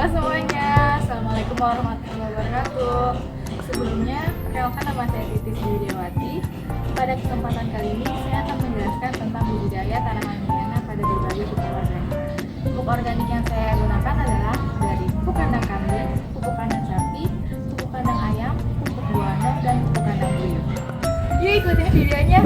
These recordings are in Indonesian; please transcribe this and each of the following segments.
semuanya, Assalamualaikum warahmatullahi wabarakatuh. Sebelumnya, perkenalkan nama saya Titis Widiawati. Pada kesempatan kali ini, saya akan menjelaskan tentang budidaya tanaman liana pada berbagai pupuk organik. Pupuk organik yang saya gunakan adalah dari pupuk kandang kambing, pupuk kandang sapi, pupuk kandang ayam, pupuk guano, dan pupuk kandang buyut. Yuk ikutin videonya!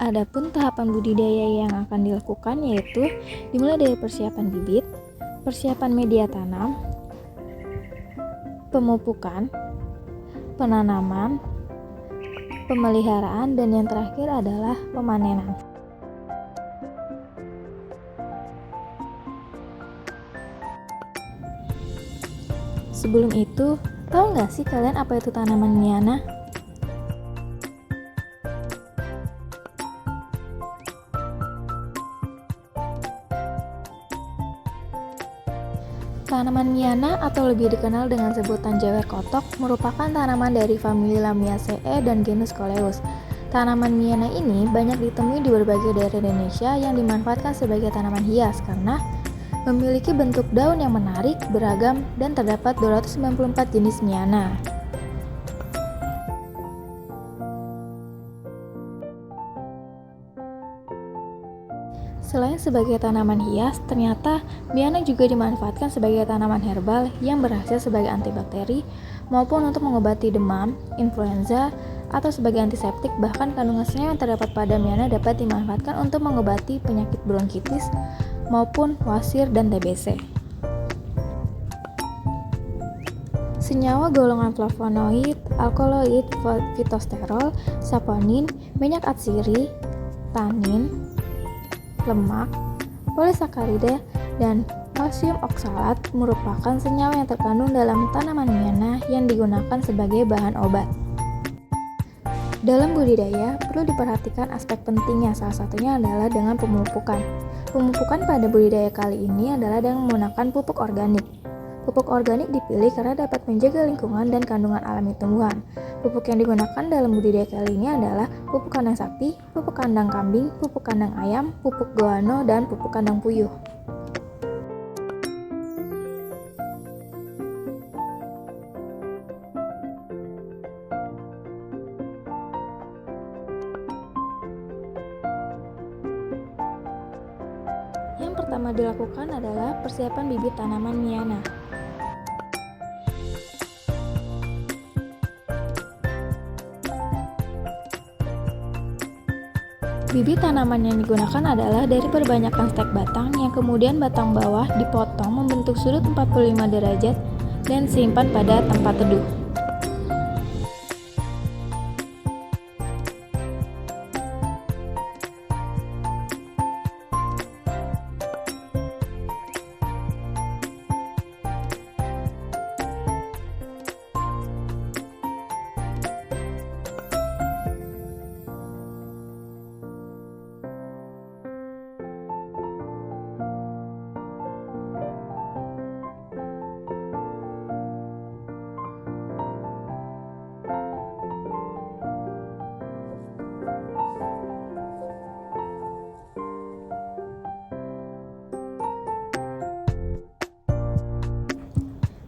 Adapun tahapan budidaya yang akan dilakukan yaitu dimulai dari persiapan bibit, persiapan media tanam, pemupukan, penanaman, pemeliharaan, dan yang terakhir adalah pemanenan. Sebelum itu, tahu nggak sih kalian apa itu tanaman liana? Tanaman liana atau lebih dikenal dengan sebutan jewer kotok merupakan tanaman dari famili Lamiaceae dan genus Coleus. Tanaman liana ini banyak ditemui di berbagai daerah Indonesia yang dimanfaatkan sebagai tanaman hias karena memiliki bentuk daun yang menarik, beragam, dan terdapat 294 jenis liana. Selain sebagai tanaman hias, ternyata liana juga dimanfaatkan sebagai tanaman herbal yang berhasil sebagai antibakteri maupun untuk mengobati demam, influenza, atau sebagai antiseptik. Bahkan kandungan senyawa yang terdapat pada liana dapat dimanfaatkan untuk mengobati penyakit bronkitis maupun wasir dan TBC. Senyawa golongan flavonoid, alkaloid, fitosterol, saponin, minyak atsiri, tanin, lemak, polisakarida, dan kalsium oksalat merupakan senyawa yang terkandung dalam tanaman liana yang digunakan sebagai bahan obat. Dalam budidaya, perlu diperhatikan aspek pentingnya, salah satunya adalah dengan pemupukan. Pemupukan pada budidaya kali ini adalah dengan menggunakan pupuk organik. Pupuk organik dipilih karena dapat menjaga lingkungan dan kandungan alami tumbuhan. Pupuk yang digunakan dalam budidaya kali ini adalah pupuk kandang sapi, pupuk kandang kambing, pupuk kandang ayam, pupuk guano, dan pupuk kandang puyuh. Yang pertama dilakukan adalah persiapan bibit tanaman liana. Bibit tanaman yang digunakan adalah dari perbanyakan stek batang yang kemudian batang bawah dipotong membentuk sudut 45 derajat dan simpan pada tempat teduh.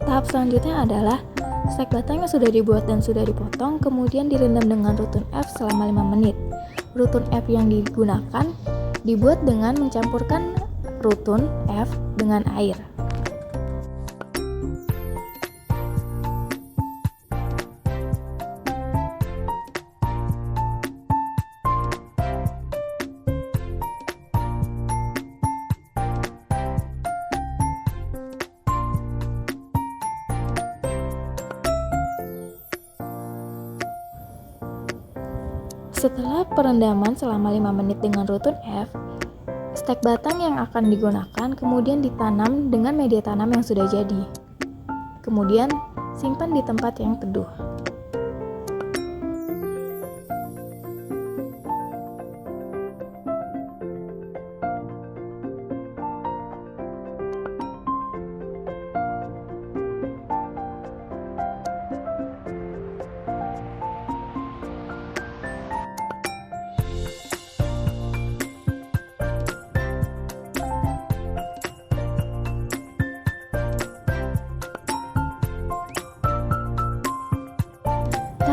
Tahap selanjutnya adalah stek batang yang sudah dibuat dan sudah dipotong kemudian direndam dengan rutun F selama 5 menit. Rutun F yang digunakan dibuat dengan mencampurkan rutun F dengan air. Setelah perendaman selama 5 menit dengan rutun F, stek batang yang akan digunakan kemudian ditanam dengan media tanam yang sudah jadi. Kemudian simpan di tempat yang teduh.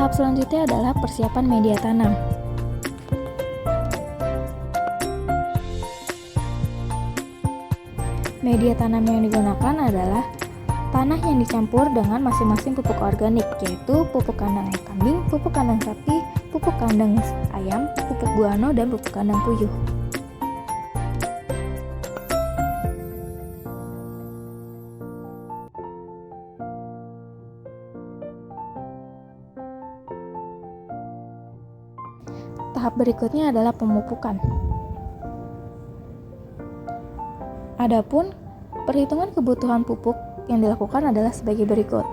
Tahap selanjutnya adalah persiapan media tanam. Media tanam yang digunakan adalah tanah yang dicampur dengan masing-masing pupuk organik, yaitu pupuk kandang kambing, pupuk kandang sapi, pupuk kandang ayam, pupuk guano, dan pupuk kandang puyuh. Tahap berikutnya adalah pemupukan. Adapun perhitungan kebutuhan pupuk yang dilakukan adalah sebagai berikut.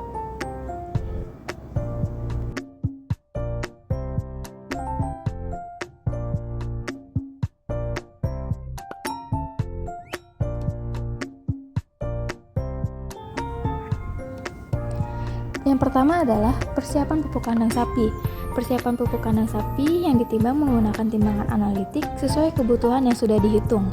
Yang pertama adalah persiapan pupuk kandang sapi. Persiapan pupuk kandang sapi yang ditimbang menggunakan timbangan analitik sesuai kebutuhan yang sudah dihitung.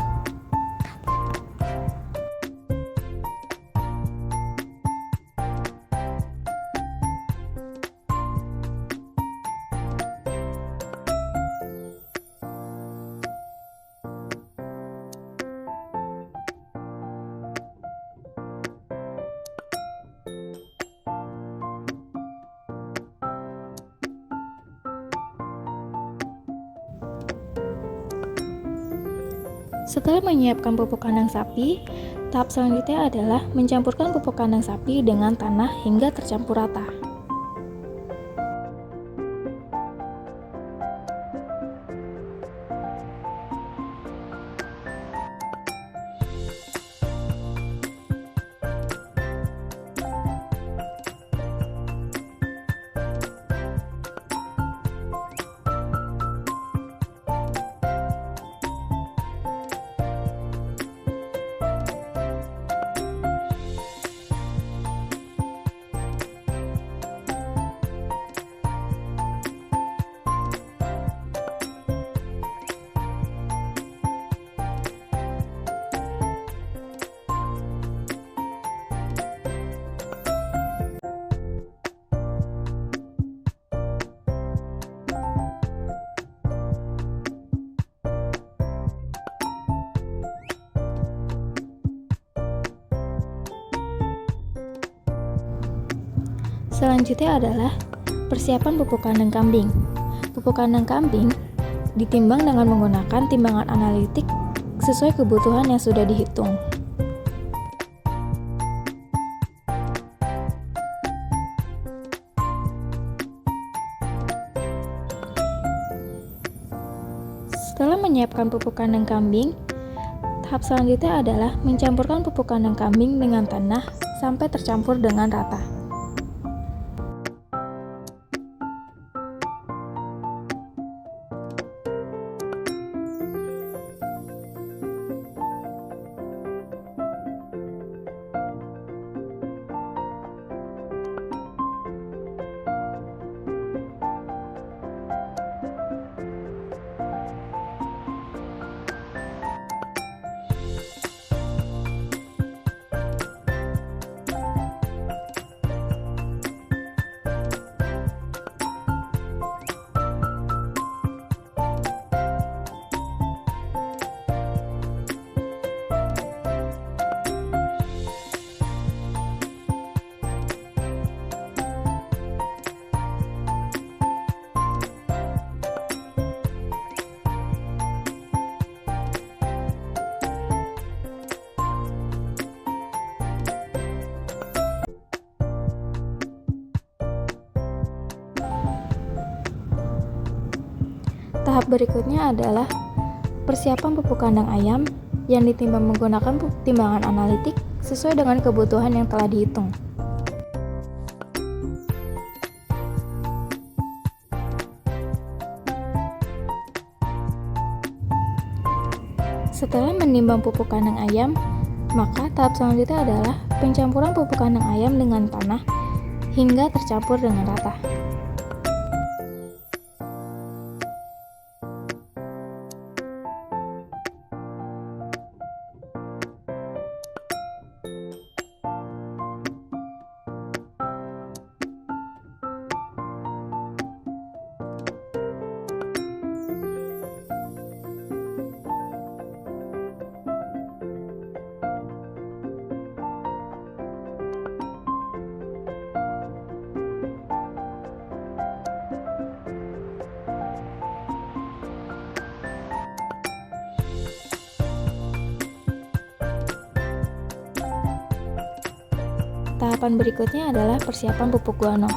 Setelah menyiapkan pupuk kandang sapi, tahap selanjutnya adalah mencampurkan pupuk kandang sapi dengan tanah hingga tercampur rata. Selanjutnya adalah persiapan pupuk kandang kambing. Pupuk kandang kambing ditimbang dengan menggunakan timbangan analitik sesuai kebutuhan yang sudah dihitung. Setelah menyiapkan pupuk kandang kambing, tahap selanjutnya adalah mencampurkan pupuk kandang kambing dengan tanah sampai tercampur dengan rata. Tahap berikutnya adalah persiapan pupuk kandang ayam yang ditimbang menggunakan timbangan analitik sesuai dengan kebutuhan yang telah dihitung. Setelah menimbang pupuk kandang ayam, maka tahap selanjutnya adalah pencampuran pupuk kandang ayam dengan tanah hingga tercampur dengan rata. Tahapan berikutnya adalah persiapan pupuk guano.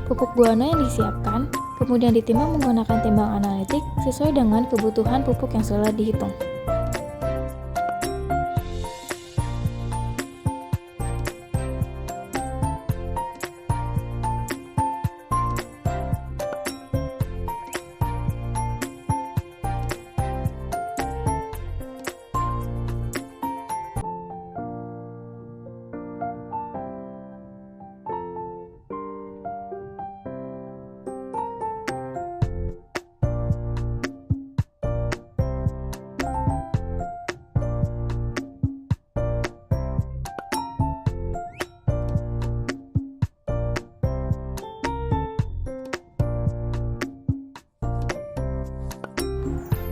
Pupuk guano yang disiapkan kemudian ditimbang menggunakan timbang analitik sesuai dengan kebutuhan pupuk yang sudah dihitung.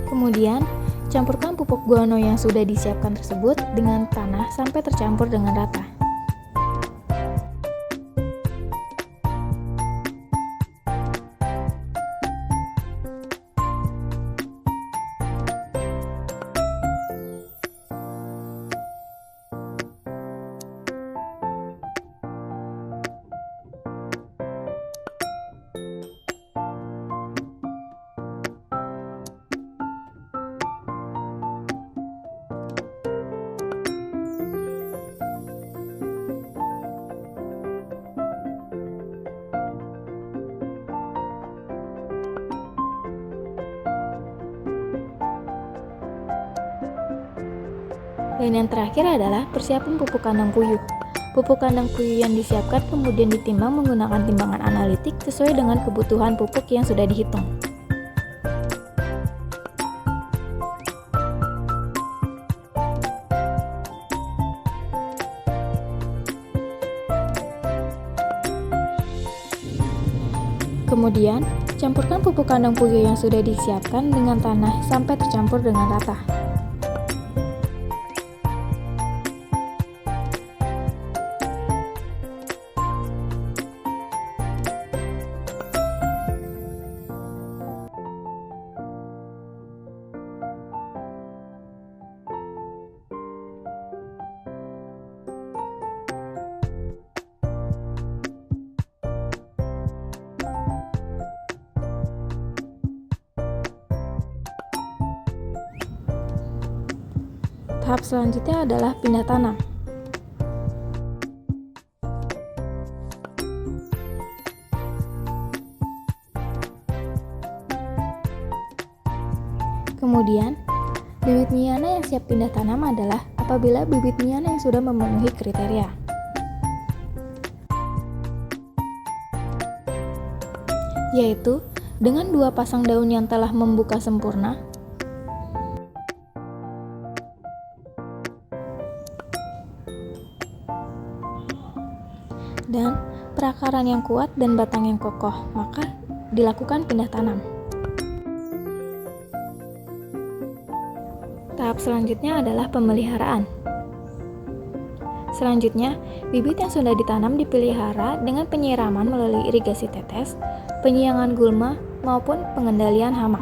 Kemudian, campurkan pupuk guano yang sudah disiapkan tersebut dengan tanah sampai tercampur dengan rata. Dan yang terakhir adalah persiapan pupuk kandang puyuh. Pupuk kandang puyuh yang disiapkan kemudian ditimbang menggunakan timbangan analitik sesuai dengan kebutuhan pupuk yang sudah dihitung. Kemudian, campurkan pupuk kandang puyuh yang sudah disiapkan dengan tanah sampai tercampur dengan rata. Tahap selanjutnya adalah pindah tanam. Kemudian, bibit miana yang siap pindah tanam adalah apabila bibit miana yang sudah memenuhi kriteria. Yaitu dengan 2 pasang daun yang telah membuka sempurna, dan perakaran yang kuat dan batang yang kokoh, maka dilakukan pindah tanam. Tahap selanjutnya adalah pemeliharaan. Selanjutnya, bibit yang sudah ditanam dipelihara dengan penyiraman melalui irigasi tetes, penyiangan gulma, maupun pengendalian hama.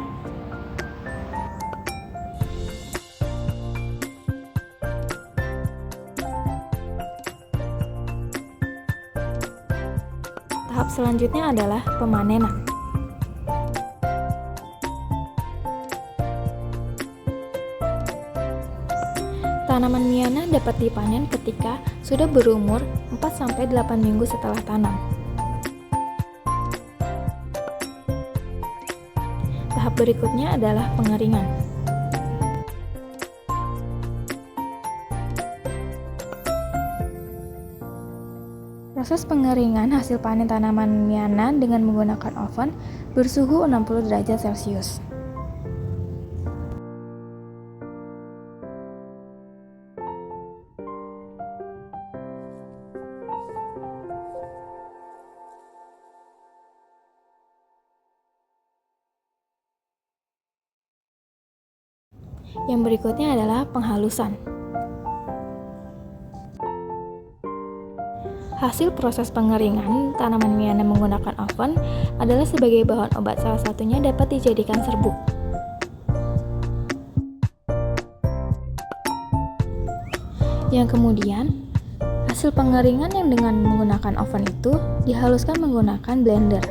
Tahap selanjutnya adalah pemanenan. Tanaman miana dapat dipanen ketika sudah berumur 4-8 minggu setelah tanam. Tahap berikutnya adalah pengeringan. Proses pengeringan hasil panen tanaman miana dengan menggunakan oven bersuhu 60 derajat Celcius. Yang berikutnya adalah penghalusan. Hasil proses pengeringan tanaman miana menggunakan oven adalah sebagai bahan obat, salah satunya dapat dijadikan serbuk. Yang kemudian, Hasil pengeringan yang dengan menggunakan oven itu dihaluskan menggunakan blender.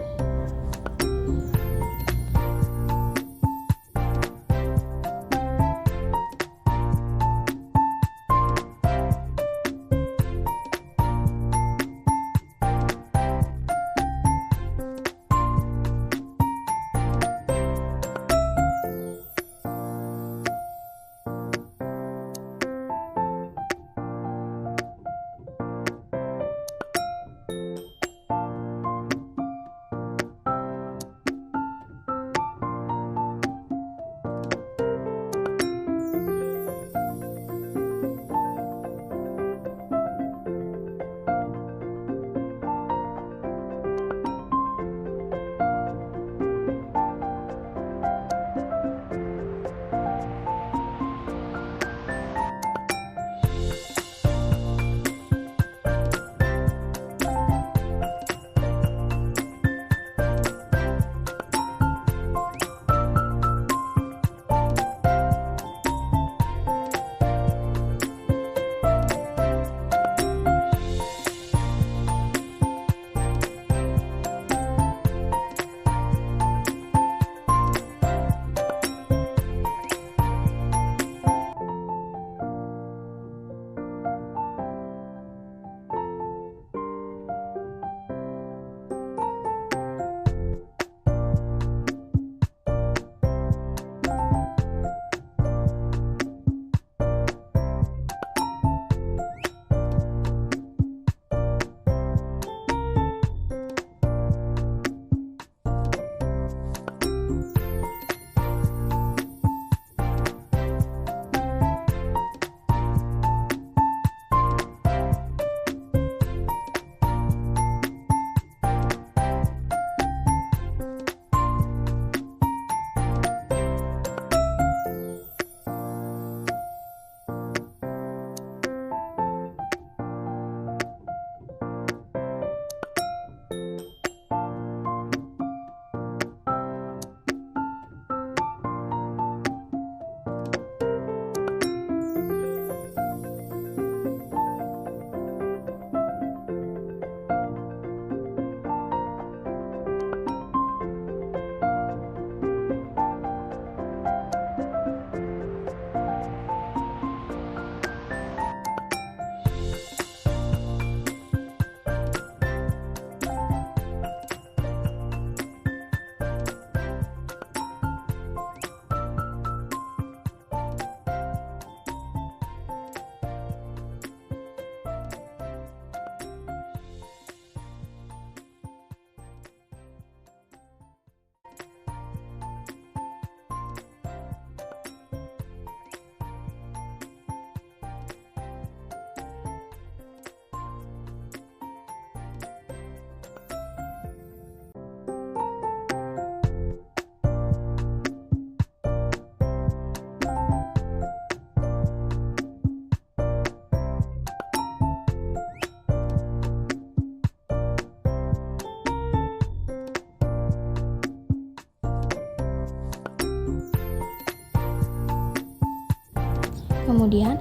Kemudian,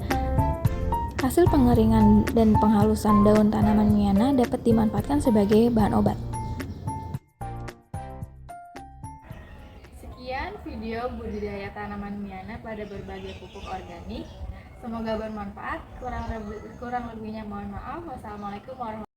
hasil pengeringan dan penghalusan daun tanaman miana dapat dimanfaatkan sebagai bahan obat. Sekian video budidaya tanaman miana pada berbagai pupuk organik. Semoga bermanfaat. Kurang lebihnya mohon maaf. Wassalamualaikum warahmatullahi wabarakatuh.